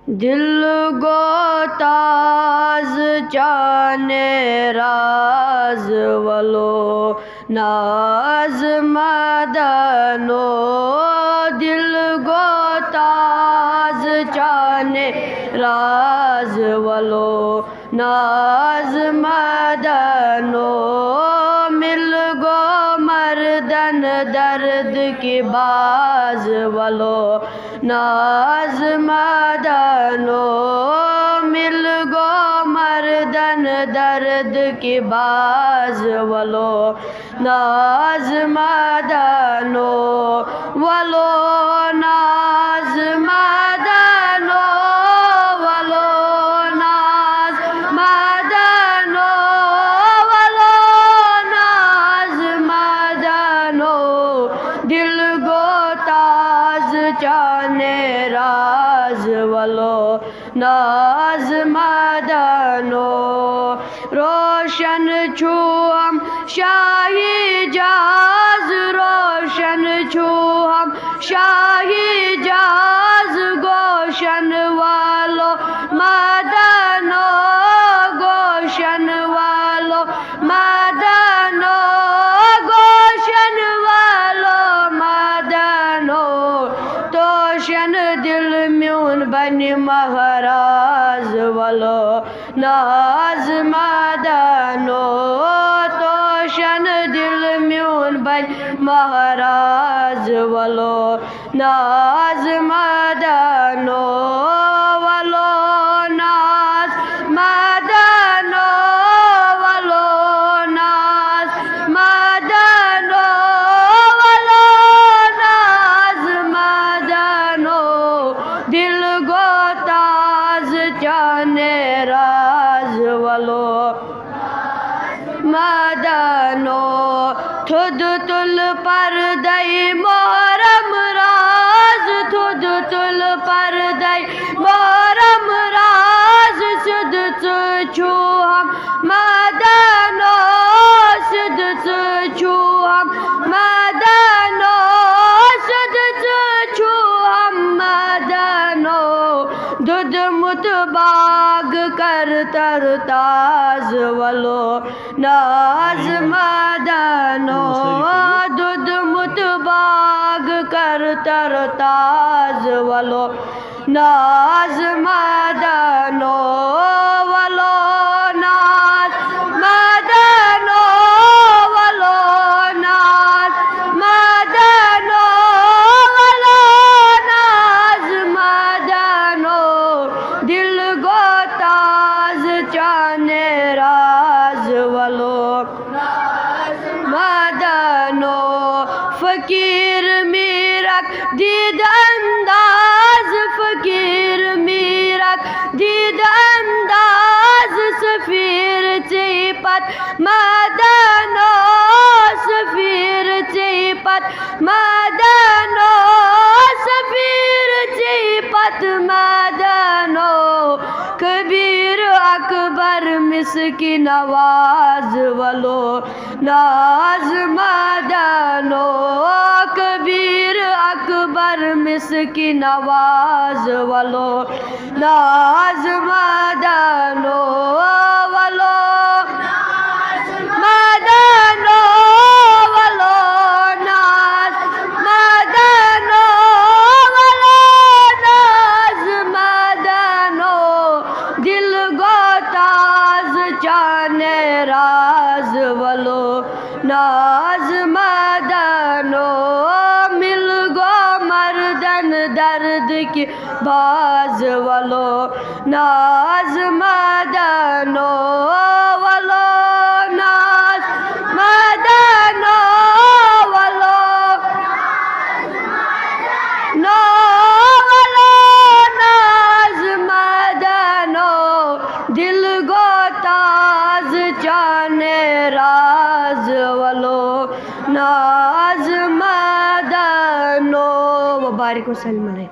دل گو تاز چانے راز ولو ناز مدنو دل گو تاز چانے راز ولو ناز مدنو مل گو مردن درد کی باز ولو ناز مدنو مل گو مردن درد کی باز ولو ناز مدنو ولو ناز مدنو ولو ناز مدنو ولو ناز مدنو دل گو تاز چانے راز ولو ناز مدنو روشن چھو ہم شاہی جاز روشن چھو ہم شاہی جاز گوشن والو مدنو گوشن والو مدنو گوشن والو مدنو توشن دل میون بنی مہراز ولو ناز مدنو توشن دل میون بنی مہراز ولو ناز مدنو ولو ناز مدنو ولو ناز مدنو ولو ناز مدنو دل گو تاز چانے راز ولو مدنو تھد تل پردئی محرم راز تھد تل پردئی محرم راز سد چھو ہم مدنو سد چھو ہم مدنو سد چھو ہم مدنو دودھ مت باغ کر تر تاز ولو ناز مدنو دودھ مت باغ کر تر تاز ولو ناز مدنو ولو ناز مدنو ولو ناز مدنو ولو ناز مدنو دل گو تاز چانے راز ولو مدنو فقیر میرک دید انداز فقیر میرک دید انداز سفیر چیپت مدنو سفیر چیپت مدنو سفیر چیپت مدنو کبیر اکبر مسکی نواز ولو ناز مدنو کبیر اکبر مسکی نواز ولو ناز مدنو ولو مدنو ولو ناز مدنو ولو ناز مدنو دل گو تاز چانے راز ولو ناز مدنو مل گو مردن درد کی باز ولو ناز مدنو ولو ناز مدنو ولو نو ولو ناز مدنو دل گو تاز چانے راز ولو ناز مدنو وبارک وسلم علیہ